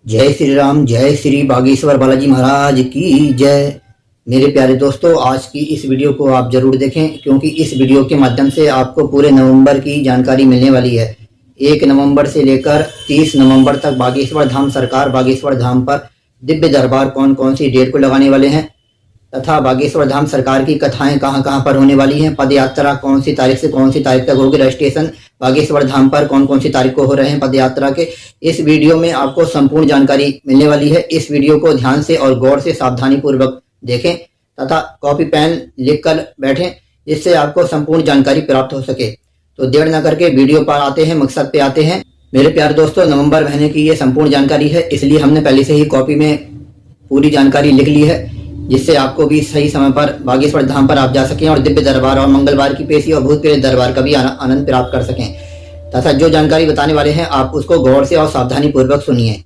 जय श्री राम, जय श्री बागेश्वर बालाजी महाराज की जय। मेरे प्यारे दोस्तों, आज की इस वीडियो को आप जरूर देखें क्योंकि इस वीडियो के माध्यम से आपको पूरे नवंबर की जानकारी मिलने वाली है। 1 नवंबर से लेकर 30 नवंबर तक बागेश्वर धाम सरकार बागेश्वर धाम पर दिव्य दरबार कौन कौन सी डेट को लगाने वाले हैं तथा बागेश्वर धाम सरकार की कथाएं कहां कहां पर होने वाली हैं, पद यात्रा कौन सी तारीख से कौन सी तारीख तक होगी, रजिस्ट्रेशन बागेश्वर धाम पर कौन कौन सी तारीख को हो रहे हैं पद यात्रा के, इस वीडियो में आपको संपूर्ण जानकारी मिलने वाली है। इस वीडियो को ध्यान से और गौर से सावधानी पूर्वक देखें तथा कॉपी पेन लिख कर बैठें जिससे आपको संपूर्ण जानकारी प्राप्त हो सके। तो देर न करके वीडियो पर आते हैं, मकसद पे आते हैं। मेरे प्यारे दोस्तों, नवंबर महीने की ये संपूर्ण जानकारी है, इसलिए हमने पहले से ही कॉपी में पूरी जानकारी लिख ली है जिससे आपको भी सही समय पर बागेश्वर धाम पर आप जा सकें और दिव्य दरबार और मंगलवार की पेशी और भूत प्रेत दरबार का भी आनंद प्राप्त कर सकें। तथा जो जानकारी बताने वाले हैं आप उसको गौर से और सावधानी पूर्वक सुनिए।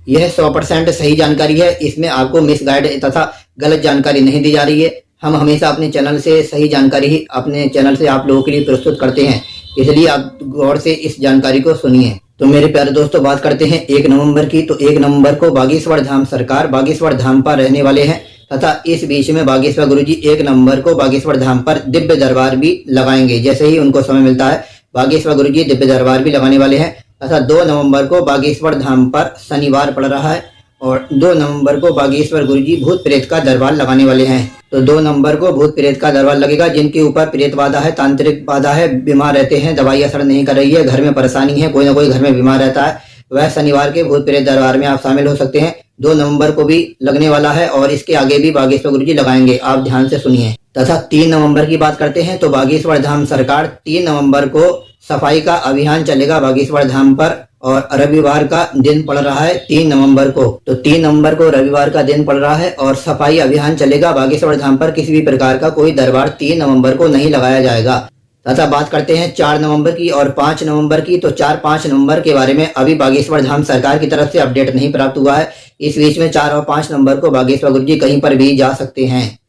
यह 100% सही जानकारी है, इसमें आपको मिस गाइड तथा गलत जानकारी नहीं दी जा रही है। हम हमेशा अपने चैनल से सही जानकारी ही अपने चैनल से आप लोगों के लिए प्रस्तुत करते हैं, इसलिए आप गौर से इस जानकारी को सुनिए। तो मेरे प्यारे दोस्तों, बात करते हैं 1 नवंबर की। तो 1 नवंबर को बागेश्वर धाम सरकार बागेश्वर धाम पर रहने वाले हैं तथा इस बीच में बागेश्वर गुरुजी 1 नवंबर को बागेश्वर धाम पर दिव्य दरबार भी लगाएंगे। जैसे ही उनको समय मिलता है बागेश्वर गुरुजी दिव्य दरबार भी लगाने वाले हैं। तथा 2 नवंबर को बागेश्वर धाम पर शनिवार पड़ रहा है और 2 नवंबर को बागेश्वर गुरुजी भूत प्रेत का दरबार लगाने वाले हैं। तो 2 नवंबर को भूत प्रेत का दरबार लगेगा। जिनके ऊपर प्रेत बाधा है, तांत्रिक बाधा है, बीमार रहते हैं, दवाई असर नहीं कर रही है, घर में परेशानी है, कोई ना कोई घर में बीमार रहता है, वह शनिवार के भूत प्रेत दरबार में आप शामिल हो सकते हैं। 2 नवंबर को भी लगने वाला है और इसके आगे भी बागेश्वर गुरुजी लगाएंगे, आप ध्यान से सुनिए। तथा 3 नवंबर की बात करते हैं तो बागेश्वर धाम सरकार 3 नवंबर को सफाई का अभियान चलेगा बागेश्वर धाम पर और रविवार का दिन पड़ रहा है 3 नवंबर को। तो 3 नवंबर को रविवार का दिन पड़ रहा है और सफाई अभियान चलेगा बागेश्वर धाम पर। किसी भी प्रकार का कोई दरबार 3 नवंबर को नहीं लगाया जाएगा। तथा बात करते हैं 4 नवंबर की और 5 नवंबर की। तो 4-5 नवंबर के बारे में अभी बागेश्वर धाम सरकार की तरफ से अपडेट नहीं प्राप्त हुआ है। इस बीच में 4 और 5 नवंबर को बागेश्वर गुरुजी कहीं पर भी जा सकते हैं।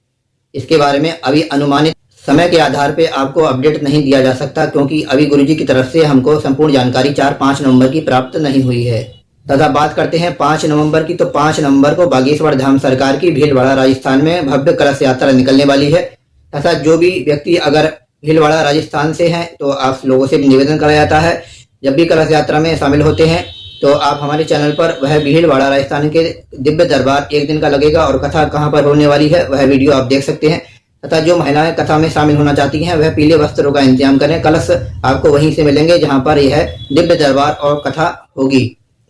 इसके बारे में अभी अनुमानित समय के आधार पे आपको अपडेट नहीं दिया जा सकता क्योंकि अभी गुरुजी की तरफ से हमको संपूर्ण जानकारी 4-5 नवंबर की प्राप्त नहीं हुई है। तथा बात करते हैं 5 नवंबर की। तो 5 नवंबर को बागेश्वर धाम सरकार की भीलवाड़ा राजस्थान में भव्य कलश यात्रा निकलने वाली है। तथा जो भी व्यक्ति अगर भीलवाड़ा राजस्थान से हैं तो आप लोगों से निवेदन करा जाता है, जब भी कलश यात्रा में शामिल होते हैं तो आप हमारे चैनल पर वह भीलवाड़ा राजस्थान के दिव्य दरबार 1 दिन का लगेगा और कथा कहां पर होने वाली है वह वीडियो आप देख सकते हैं। तथा जो महिलाएं कथा में शामिल होना चाहती हैं वह पीले वस्त्रों का इंतजाम करें। कलश आपको वहीं से मिलेंगे जहां पर यह दिव्य दरबार और कथा होगी।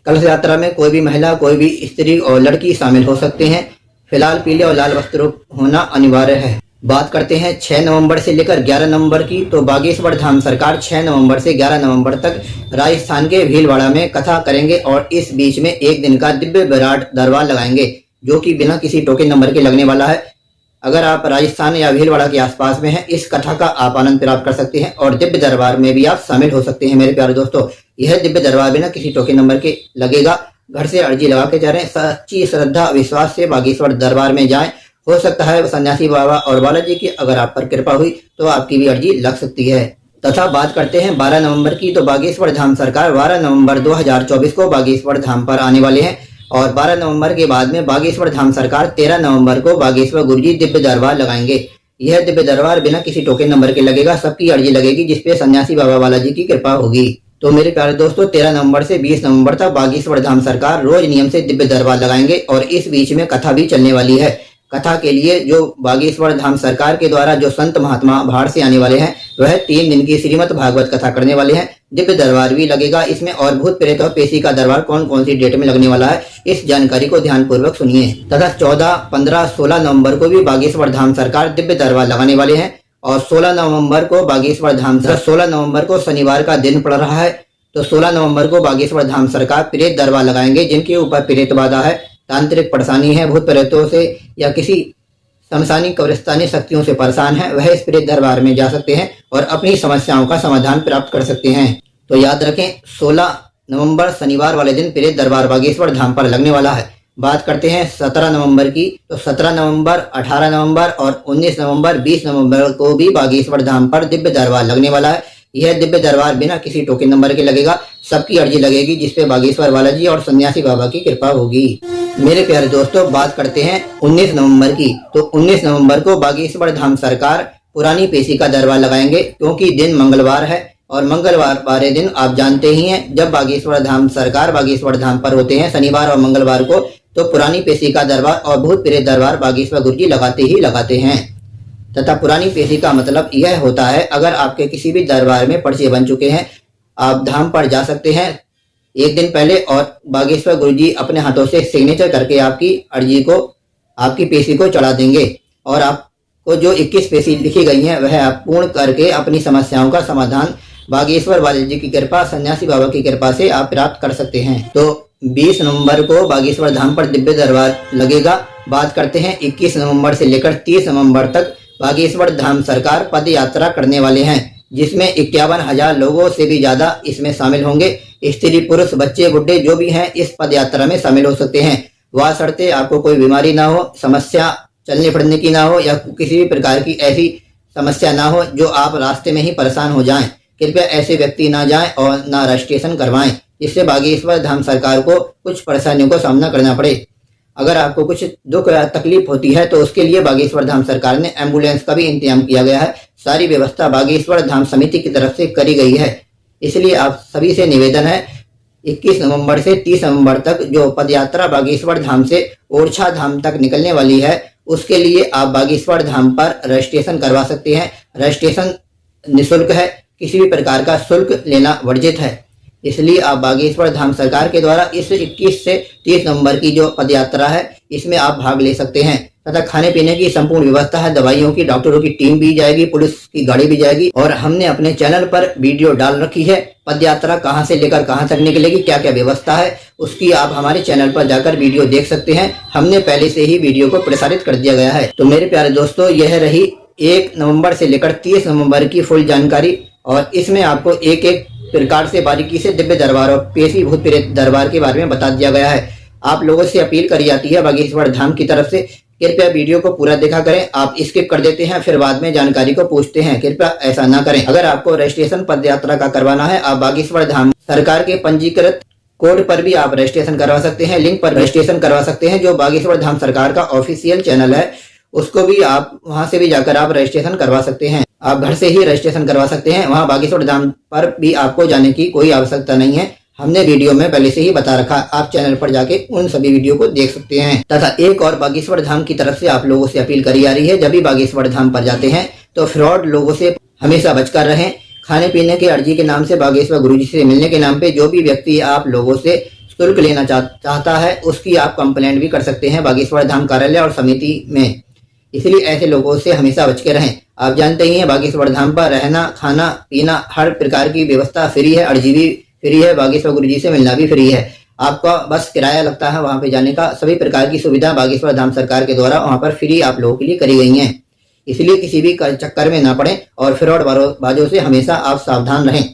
कलश यात्रा में कोई भी महिला, कोई भी स्त्री और लड़की शामिल हो सकते हैं। फिलहाल पीले और लाल वस्त्रों होना अनिवार्य है। बात करते हैं 6 नवंबर से लेकर 11 नवंबर की। तो बागेश्वर धाम सरकार 6 नवंबर से 11 नवंबर तक राजस्थान के भीलवाड़ा में कथा करेंगे और इस बीच में 1 दिन का दिव्य विराट दरबार लगाएंगे जो कि बिना किसी टोकन नंबर के लगने वाला है। अगर आप राजस्थान या भीलवाड़ा के आसपास में हैं, इस कथा का आप आनंद प्राप्त कर सकते हैं और दिव्य दरबार में भी आप शामिल हो सकते हैं। मेरे प्यारे दोस्तों, यह दिव्य दरबार बिना किसी टोकन नंबर के लगेगा। घर से अर्जी लगा के जा रहे हैं, सच्ची श्रद्धा विश्वास से बागेश्वर दरबार में जाएं। हो सकता है सन्यासी बाबा और बालाजी की अगर आप पर कृपा हुई तो आपकी भी अर्जी लग सकती है। तथा बात करते हैं 12 नवंबर की। तो बागेश्वर धाम सरकार 12 नवंबर 2024 को बागेश्वर धाम पर आने वाले हैं और 12 नवंबर के बाद में बागेश्वर धाम सरकार 13 नवंबर को बागेश्वर गुरुजी दिव्य दरबार लगाएंगे। यह दिव्य दरबार बिना किसी टोकन नंबर के लगेगा, सबकी अर्जी लगेगी जिसपे सन्यासी बाबा बालाजी की कृपा होगी। तो मेरे प्यारे दोस्तों, 13 नवंबर से 20 नवंबर तक बागेश्वर धाम सरकार रोज नियम से दिव्य दरबार लगाएंगे और इस बीच में कथा भी चलने वाली है। कथा के लिए जो बागेश्वर धाम सरकार के द्वारा जो संत महात्मा बाहर से आने वाले हैं वह 3 दिन की श्रीमद् भागवत कथा करने वाले हैं। दिव्य दरबार भी लगेगा इसमें और भूत प्रेत और पेशी का दरबार कौन कौन सी डेट में लगने वाला है इस जानकारी को ध्यान पूर्वक सुनिए। तथा 14, 15, 16 नवंबर को भी बागेश्वर धाम सरकार दिव्य दरबार लगाने वाले हैं और 16 नवंबर को बागेश्वर धाम 16 नवंबर को शनिवार का दिन पड़ रहा है। तो 16 नवंबर को बागेश्वर धाम सरकार प्रेत दरबार लगाएंगे। जिनके ऊपर प्रेत बाधा है, तांत्रिक परेशानी है, भूत प्रेतों से या किसी शमशानी कब्रिस्तानी शक्तियों से परेशान है, वह इस प्रेत दरबार में जा सकते हैं और अपनी समस्याओं का समाधान प्राप्त कर सकते हैं। तो याद रखें 16 नवंबर शनिवार वाले दिन प्रेत दरबार बागेश्वर धाम पर लगने वाला है। बात करते हैं 17 नवंबर की। तो 17 नवंबर, 18 नवंबर और 19 नवंबर, 20 नवंबर को भी बागेश्वर धाम पर दिव्य दरबार लगने वाला है। यह दिव्य दरबार बिना किसी टोकन नंबर के लगेगा, सबकी अर्जी लगेगी, जिसपे बागेश्वर बालाजी और सन्यासी बाबा की कृपा होगी। मेरे प्यारे दोस्तों, बात करते हैं 19 नवंबर की। तो 19 नवंबर को बागेश्वर धाम सरकार पुरानी पेशी का दरबार लगाएंगे, क्योंकि दिन मंगलवार है और मंगलवार वाले दिन आप जानते ही हैं, जब बागेश्वर धाम सरकार बागेश्वर धाम पर होते हैं शनिवार और मंगलवार को, तो पुरानी पेशी का दरबार और भूत प्रेत दरबार बागेश्वर गुरुजी लगाते ही लगाते हैं। तथा पुरानी पेशी का मतलब यह होता है, अगर आपके किसी भी दरबार में पर्चे बन चुके हैं, आप धाम पर जा सकते हैं एक दिन पहले और बागेश्वर गुरुजी अपने हाथों से सिग्नेचर करके आपकी अर्जी को, आपकी पेशी को चढ़ा देंगे और आपको जो 21 पेशी लिखी गई हैं वह आप पूर्ण करके अपनी समस्याओं का समाधान बागेश्वर बालाजी की कृपा, सन्यासी बाबा की कृपा से आप प्राप्त कर सकते हैं। तो 20 नवंबर को बागेश्वर धाम पर दिव्य दरबार लगेगा। बात करते हैं 21 नवंबर से लेकर 30 नवंबर तक बागेश्वर धाम सरकार पद यात्रा करने वाले हैं, जिसमें 51,000 लोगों से भी ज्यादा इसमें शामिल होंगे। स्त्री पुरुष बच्चे बुढ़े जो भी हैं इस पद यात्रा में शामिल हो सकते हैं। वह शर्तें आपको कोई बीमारी ना हो, समस्या चलने फिरने की ना हो या किसी भी प्रकार की ऐसी समस्या ना हो जो आप रास्ते में ही परेशान हो जाएं। कृपया ऐसे व्यक्ति ना जाएं और ना रजिस्ट्रेशन करवाएं, जिससे बागेश्वर धाम सरकार को कुछ परेशानियों का सामना करना पड़े। अगर आपको कुछ दुख या तकलीफ होती है तो उसके लिए बागेश्वर धाम सरकार ने एम्बुलेंस का भी इंतजाम किया गया है। सारी व्यवस्था बागेश्वर धाम समिति की तरफ से करी गई है। इसलिए आप सभी से निवेदन है, 21 नवंबर से 30 नवंबर तक जो पदयात्रा बागेश्वर धाम से ओरछा धाम तक निकलने वाली है, उसके लिए आप बागेश्वर धाम पर रजिस्ट्रेशन करवा सकते हैं। रजिस्ट्रेशन निःशुल्क है, किसी भी प्रकार का शुल्क लेना वर्जित है। इसलिए आप बागेश्वर धाम सरकार के द्वारा इस 21 से 30 नवंबर की जो पदयात्रा है इसमें आप भाग ले सकते हैं। तथा खाने पीने की संपूर्ण व्यवस्था है, दवाइयों की, डॉक्टरों की टीम भी जाएगी, पुलिस की गाड़ी भी जाएगी। और हमने अपने चैनल पर वीडियो डाल रखी है, पदयात्रा कहां से लेकर कहां तक निकलेगी, क्या क्या व्यवस्था है, उसकी आप हमारे चैनल पर जाकर वीडियो देख सकते हैं। हमने पहले से ही वीडियो को प्रसारित कर दिया गया है। तो मेरे प्यारे दोस्तों, यह रही 1 नवंबर से लेकर 30 नवंबर की फुल जानकारी, और इसमें आपको एक एक प्रकार से बारीकी से दिव्य दरबार और पेशी भूत प्रेत दरबार के बारे में बता दिया गया है। आप लोगों से अपील करी जाती है बागेश्वर धाम की तरफ से, कृपया वीडियो को पूरा देखा करें। आप स्किप कर देते हैं फिर बाद में जानकारी को पूछते हैं, कृपया ऐसा ना करें। अगर आपको रजिस्ट्रेशन पदयात्रा का करवाना है, आप बागेश्वर धाम सरकार के पंजीकृत कोड पर भी आप रजिस्ट्रेशन करवा सकते हैं, लिंक पर रजिस्ट्रेशन करवा सकते हैं। जो बागेश्वर धाम सरकार का ऑफिशियल चैनल है उसको भी आप वहां से भी जाकर आप रजिस्ट्रेशन करवा सकते हैं। आप घर से ही रजिस्ट्रेशन करवा सकते हैं, वहां बागेश्वर धाम पर भी आपको जाने की कोई आवश्यकता नहीं है। हमने वीडियो में पहले से ही बता रखा, आप चैनल पर जाके उन सभी वीडियो को देख सकते हैं। तथा एक और बागेश्वर धाम की तरफ से आप लोगों से अपील करी जा रही है, जब भी बागेश्वर धाम पर जाते हैं तो फ्रॉड लोगों से हमेशा बचकर रहें। खाने पीने के अर्जी के नाम से बागेश्वर गुरुजी से मिलने के नाम पे जो भी व्यक्ति आप लोगों से शुल्क लेना चाहता है उसकी आप कंप्लेंट भी कर सकते हैं बागेश्वर धाम कार्यालय और समिति में। इसलिए ऐसे लोगों से हमेशा बच के रहें। आप जानते ही हैं बागेश्वर धाम पर रहना, खाना पीना हर प्रकार की व्यवस्था फ्री है, अर्जी भी फ्री है, बागेश्वर गुरुजी से मिलना भी फ्री है। आपका बस किराया लगता है वहां पे जाने का। सभी प्रकार की सुविधा बागेश्वर धाम सरकार के द्वारा वहां पर फ्री आप लोगों के लिए करी गई है। इसलिए किसी भी चक्कर में ना पड़े और फ्रॉड बाजों से हमेशा आप सावधान रहें।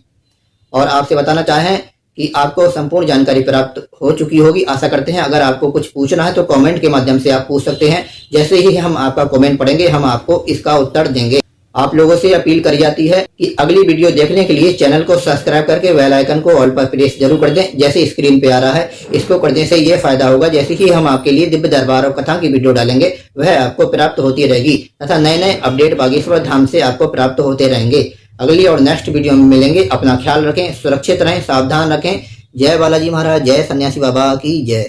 और आपसे बताना चाहें कि आपको संपूर्ण जानकारी प्राप्त हो चुकी होगी, आशा करते हैं। अगर आपको कुछ पूछना है तो कमेंट के माध्यम से आप पूछ सकते हैं। जैसे ही हम आपका कमेंट पढ़ेंगे हम आपको इसका उत्तर देंगे। आप लोगों से अपील करी जाती है कि अगली वीडियो देखने के लिए चैनल को सब्सक्राइब करके बेल आइकन को ऑल पर प्रेस जरूर कर दें, जैसे स्क्रीन पे आ रहा है। इसको करने से ये फायदा होगा, जैसे कि हम आपके लिए दिव्य दरबार और कथा की वीडियो डालेंगे वह आपको प्राप्त होती रहेगी तथा नए नए अपडेट बागेश्वर धाम से आपको प्राप्त होते रहेंगे। अगली और नेक्स्ट वीडियो में मिलेंगे। अपना ख्याल रखें, सुरक्षित रहें, सावधान रखें। जय बालाजी महाराज, जय सन्यासी बाबा की जय।